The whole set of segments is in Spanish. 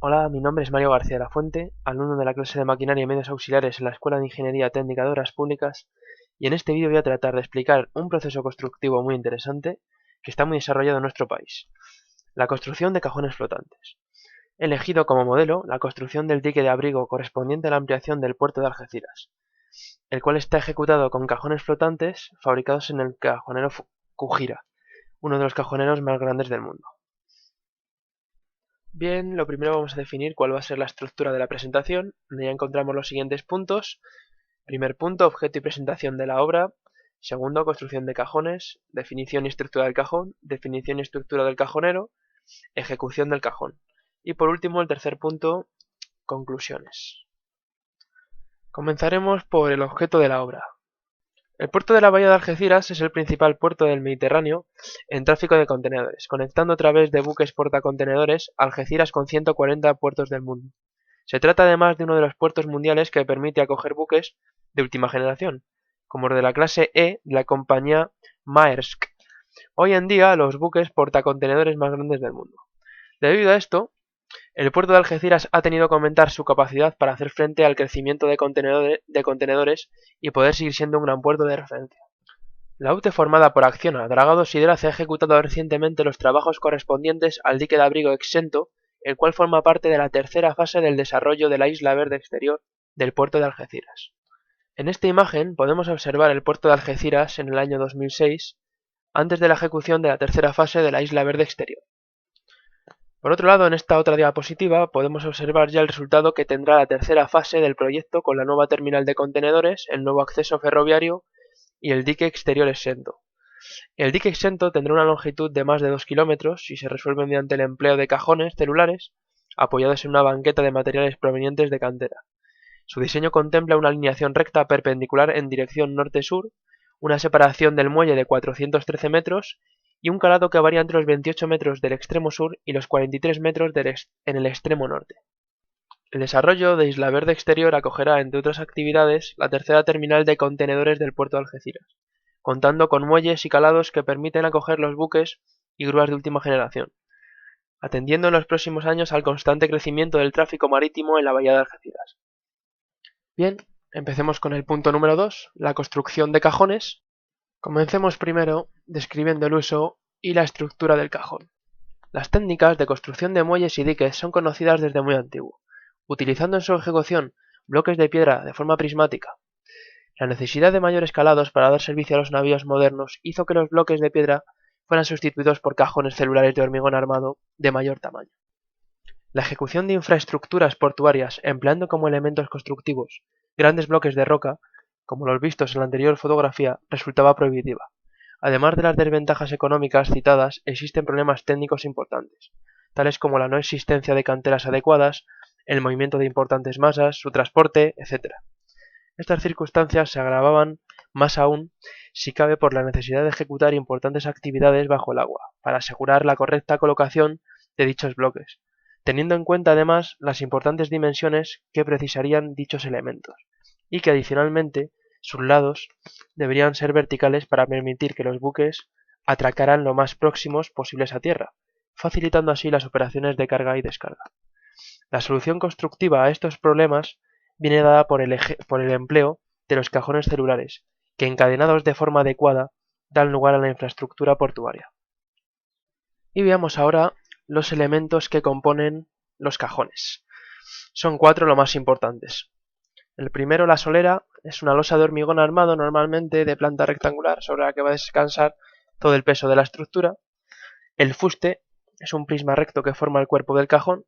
Hola, mi nombre es Mario García de la Fuente, alumno de la clase de Maquinaria y Medios Auxiliares en la Escuela de Ingeniería Técnica de Obras Públicas, y en este vídeo voy a tratar de explicar un proceso constructivo muy interesante que está muy desarrollado en nuestro país: la construcción de cajones flotantes. He elegido como modelo la construcción del dique de abrigo correspondiente a la ampliación del puerto de Algeciras, el cual está ejecutado con cajones flotantes fabricados en el cajonero Cujira, uno de los cajoneros más grandes del mundo. Bien, lo primero vamos a definir cuál va a ser la estructura de la presentación. Ya encontramos los siguientes puntos. Primer punto, objeto y presentación de la obra. Segundo, construcción de cajones, definición y estructura del cajón, definición y estructura del cajonero, ejecución del cajón. Y por último, el tercer punto, conclusiones. Comenzaremos por el objeto de la obra. El puerto de la bahía de Algeciras es el principal puerto del Mediterráneo en tráfico de contenedores, conectando a través de buques portacontenedores Algeciras con 140 puertos del mundo. Se trata además de uno de los puertos mundiales que permite acoger buques de última generación, como los de la clase E de la compañía Maersk, hoy en día los buques portacontenedores más grandes del mundo. Debido a esto, el puerto de Algeciras ha tenido que aumentar su capacidad para hacer frente al crecimiento de contenedores y poder seguir siendo un gran puerto de referencia. La UTE formada por Acciona, Dragados y Drace ha ejecutado recientemente los trabajos correspondientes al dique de abrigo exento, el cual forma parte de la tercera fase del desarrollo de la isla verde exterior del puerto de Algeciras. En esta imagen podemos observar el puerto de Algeciras en el año 2006, antes de la ejecución de la tercera fase de la isla verde exterior. Por otro lado, en esta otra diapositiva podemos observar ya el resultado que tendrá la tercera fase del proyecto con la nueva terminal de contenedores, el nuevo acceso ferroviario y el dique exterior exento. El dique exento tendrá una longitud de más de 2 kilómetros y se resuelve mediante el empleo de cajones celulares apoyados en una banqueta de materiales provenientes de cantera. Su diseño contempla una alineación recta perpendicular en dirección norte-sur, una separación del muelle de 413 metros y un calado que varía entre los 28 metros del extremo sur y los 43 metros en el extremo norte. El desarrollo de Isla Verde Exterior acogerá, entre otras actividades, la tercera terminal de contenedores del puerto de Algeciras, contando con muelles y calados que permiten acoger los buques y grúas de última generación, atendiendo en los próximos años al constante crecimiento del tráfico marítimo en la bahía de Algeciras. Bien, empecemos con el punto número 2, la construcción de cajones. Comencemos primero describiendo el uso y la estructura del cajón. Las técnicas de construcción de muelles y diques son conocidas desde muy antiguo, utilizando en su ejecución bloques de piedra de forma prismática. La necesidad de mayores calados para dar servicio a los navíos modernos hizo que los bloques de piedra fueran sustituidos por cajones celulares de hormigón armado de mayor tamaño. La ejecución de infraestructuras portuarias empleando como elementos constructivos grandes bloques de roca, como los vistos en la anterior fotografía, resultaba prohibitiva. Además de las desventajas económicas citadas, existen problemas técnicos importantes, tales como la no existencia de canteras adecuadas, el movimiento de importantes masas, su transporte, etc. Estas circunstancias se agravaban más aún si cabe por la necesidad de ejecutar importantes actividades bajo el agua, para asegurar la correcta colocación de dichos bloques, teniendo en cuenta además las importantes dimensiones que precisarían dichos elementos, y que adicionalmente sus lados deberían ser verticales para permitir que los buques atracaran lo más próximos posibles a tierra, facilitando así las operaciones de carga y descarga. La solución constructiva a estos problemas viene dada por el empleo de los cajones celulares, que encadenados de forma adecuada dan lugar a la infraestructura portuaria. Y veamos ahora los elementos que componen los cajones. Son 4 los más importantes. El primero, la solera, es una losa de hormigón armado normalmente de planta rectangular sobre la que va a descansar todo el peso de la estructura. El fuste es un prisma recto que forma el cuerpo del cajón,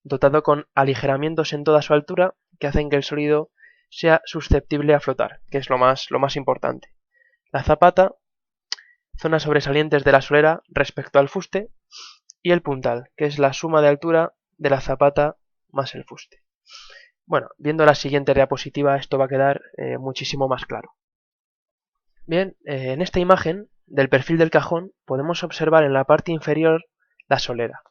dotado con aligeramientos en toda su altura que hacen que el sólido sea susceptible a flotar, que es lo más importante. La zapata, zonas sobresalientes de la solera respecto al fuste, y el puntal, que es la suma de altura de la zapata más el fuste. Bueno, viendo la siguiente diapositiva esto va a quedar muchísimo más claro. Bien, en esta imagen del perfil del cajón podemos observar en la parte inferior la solera.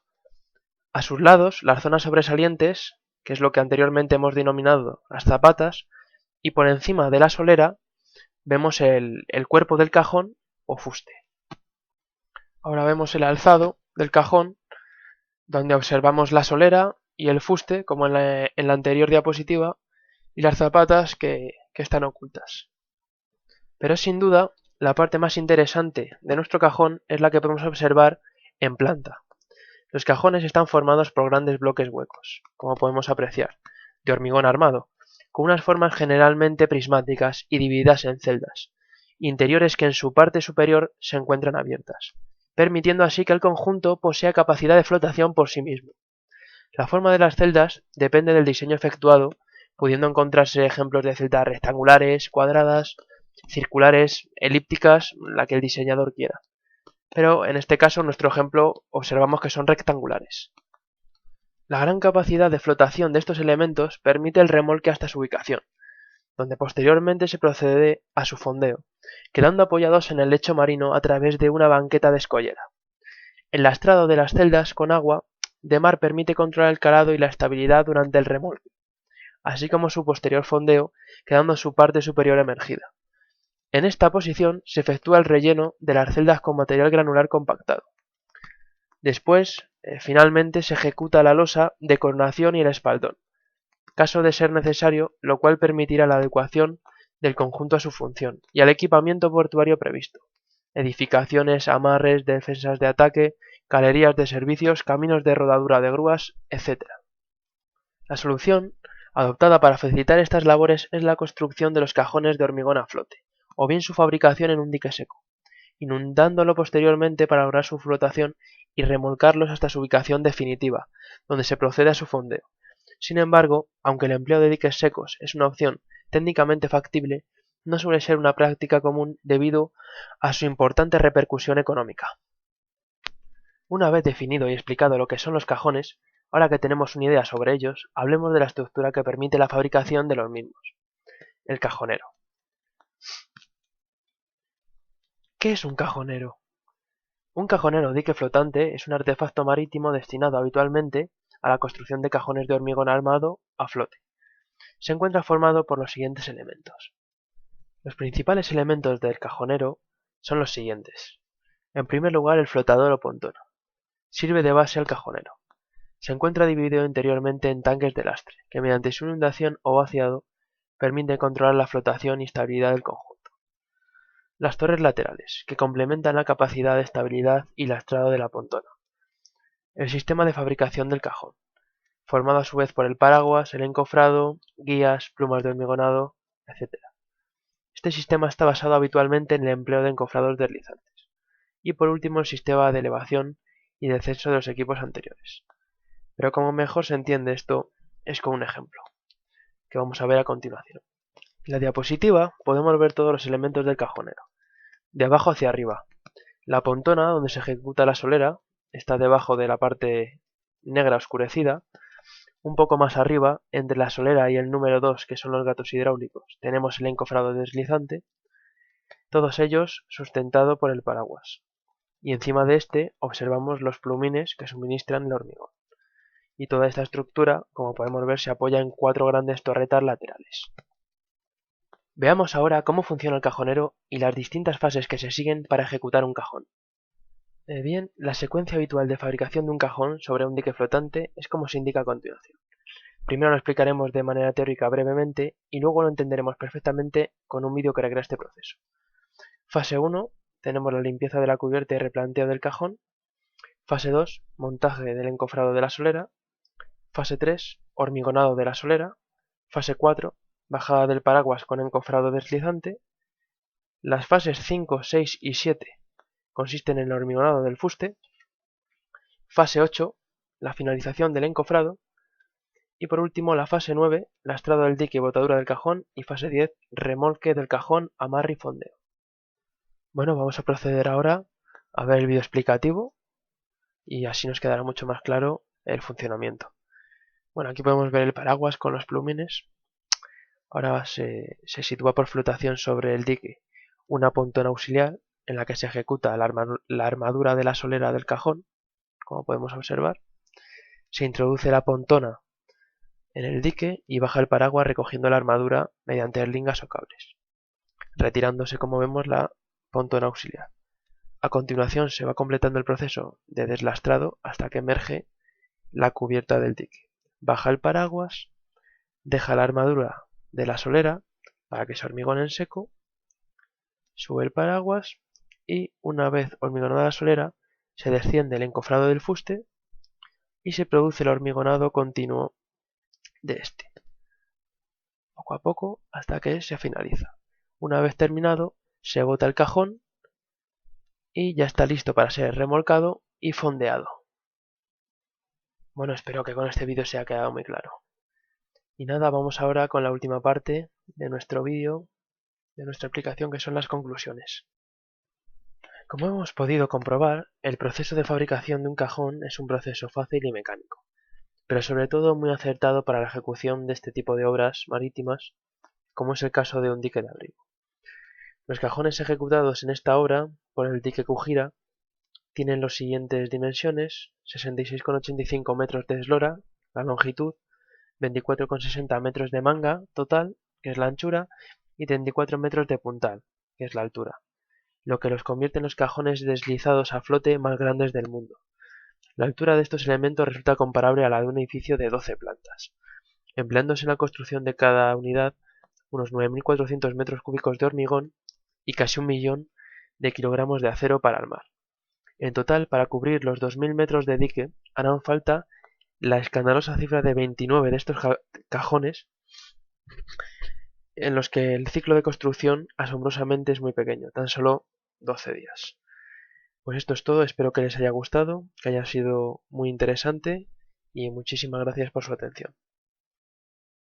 A sus lados las zonas sobresalientes, que es lo que anteriormente hemos denominado las zapatas, y por encima de la solera vemos el cuerpo del cajón o fuste. Ahora vemos el alzado del cajón, donde observamos la solera y el fuste, como en la anterior diapositiva, y las zapatas que están ocultas. Pero sin duda, la parte más interesante de nuestro cajón es la que podemos observar en planta. Los cajones están formados por grandes bloques huecos, como podemos apreciar, de hormigón armado, con unas formas generalmente prismáticas y divididas en celdas, interiores que en su parte superior se encuentran abiertas, permitiendo así que el conjunto posea capacidad de flotación por sí mismo. La forma de las celdas depende del diseño efectuado, pudiendo encontrarse ejemplos de celdas rectangulares, cuadradas, circulares, elípticas, la que el diseñador quiera. Pero en este caso, en nuestro ejemplo, observamos que son rectangulares. La gran capacidad de flotación de estos elementos permite el remolque hasta su ubicación, donde posteriormente se procede a su fondeo, quedando apoyados en el lecho marino a través de una banqueta de escollera. El lastrado de las celdas con agua de mar permite controlar el calado y la estabilidad durante el remolque, así como su posterior fondeo, quedando su parte superior emergida. En esta posición se efectúa el relleno de las celdas con material granular compactado. Después, finalmente se ejecuta la losa de coronación y el espaldón, caso de ser necesario, lo cual permitirá la adecuación del conjunto a su función y al equipamiento portuario previsto: edificaciones, amarres, defensas de ataque, galerías de servicios, caminos de rodadura de grúas, etc. La solución adoptada para facilitar estas labores es la construcción de los cajones de hormigón a flote, o bien su fabricación en un dique seco, inundándolo posteriormente para lograr su flotación y remolcarlos hasta su ubicación definitiva, donde se procede a su fondeo. Sin embargo, aunque el empleo de diques secos es una opción técnicamente factible, no suele ser una práctica común debido a su importante repercusión económica. Una vez definido y explicado lo que son los cajones, ahora que tenemos una idea sobre ellos, hablemos de la estructura que permite la fabricación de los mismos: el cajonero. ¿Qué es un cajonero? Un cajonero dique flotante es un artefacto marítimo destinado habitualmente a la construcción de cajones de hormigón armado a flote. Se encuentra formado por los siguientes elementos. Los principales elementos del cajonero son los siguientes. En primer lugar, el flotador o pontón. Sirve de base al cajonero. Se encuentra dividido interiormente en tanques de lastre, que mediante su inundación o vaciado permiten controlar la flotación y estabilidad del conjunto. Las torres laterales, que complementan la capacidad de estabilidad y lastrado de la pontona. El sistema de fabricación del cajón, formado a su vez por el paraguas, el encofrado, guías, plumas de hormigonado, etc. Este sistema está basado habitualmente en el empleo de encofrados deslizantes. Y por último, el sistema de elevación y descenso de los equipos anteriores. Pero como mejor se entiende esto es con un ejemplo, que vamos a ver a continuación. En la diapositiva podemos ver todos los elementos del cajonero, de abajo hacia arriba. La pontona, donde se ejecuta la solera, está debajo de la parte negra oscurecida. Un poco más arriba, entre la solera y el número 2, que son los gatos hidráulicos, tenemos el encofrado deslizante, todos ellos sustentados por el paraguas. Y encima de este observamos los plumines que suministran el hormigón. Y toda esta estructura, como podemos ver, se apoya en 4 grandes torretas laterales. Veamos ahora cómo funciona el cajonero y las distintas fases que se siguen para ejecutar un cajón. Bien, la secuencia habitual de fabricación de un cajón sobre un dique flotante es como se indica a continuación. Primero lo explicaremos de manera teórica brevemente y luego lo entenderemos perfectamente con un vídeo que recrea este proceso. Fase 1, tenemos la limpieza de la cubierta y replanteo del cajón. Fase 2, montaje del encofrado de la solera. Fase 3, hormigonado de la solera. Fase 4, bajada del paraguas con encofrado deslizante. Las fases 5, 6 y 7 consisten en el hormigonado del fuste. Fase 8, la finalización del encofrado. Y por último, la fase 9, lastrado del dique y botadura del cajón. Y fase 10, remolque del cajón, amarre y fondeo. Bueno, vamos a proceder ahora a ver el vídeo explicativo y así nos quedará mucho más claro el funcionamiento. Bueno, aquí podemos ver el paraguas con los plumines. Ahora se sitúa por flotación sobre el dique una pontona auxiliar en la que se ejecuta la armadura de la solera del cajón, como podemos observar. Se introduce la pontona en el dique y baja el paraguas recogiendo la armadura mediante erlingas o cables, retirándose, como vemos, la pontona auxiliar. A continuación se va completando el proceso de deslastrado hasta que emerge la cubierta del dique. baja el paraguas, deja la armadura de la solera para que se hormigone en seco, sube el paraguas y una vez hormigonada la solera se desciende el encofrado del fuste y se produce el hormigonado continuo de este, poco a poco hasta que se finaliza. Una vez terminado se bota el cajón y ya está listo para ser remolcado y fondeado. Bueno, espero que con este vídeo se haya quedado muy claro. Y nada, vamos ahora con la última parte de nuestro vídeo, de nuestra aplicación, que son las conclusiones. Como hemos podido comprobar, el proceso de fabricación de un cajón es un proceso fácil y mecánico, pero sobre todo muy acertado para la ejecución de este tipo de obras marítimas, como es el caso de un dique de abrigo. Los cajones ejecutados en esta obra por el dique Cujira tienen las siguientes dimensiones: 66,85 metros de eslora, la longitud, 24,60 metros de manga total, que es la anchura, y 34 metros de puntal, que es la altura, lo que los convierte en los cajones deslizados a flote más grandes del mundo. La altura de estos elementos resulta comparable a la de un edificio de 12 plantas, empleándose en la construcción de cada unidad unos 9.400 metros cúbicos de hormigón y casi 1.000.000 de kilogramos de acero para armar. En total, para cubrir los 2.000 metros de dique, harán falta la escandalosa cifra de 29 de estos cajones, en los que el ciclo de construcción asombrosamente es muy pequeño, tan solo 12 días. Pues esto es todo, espero que les haya gustado, que haya sido muy interesante y muchísimas gracias por su atención.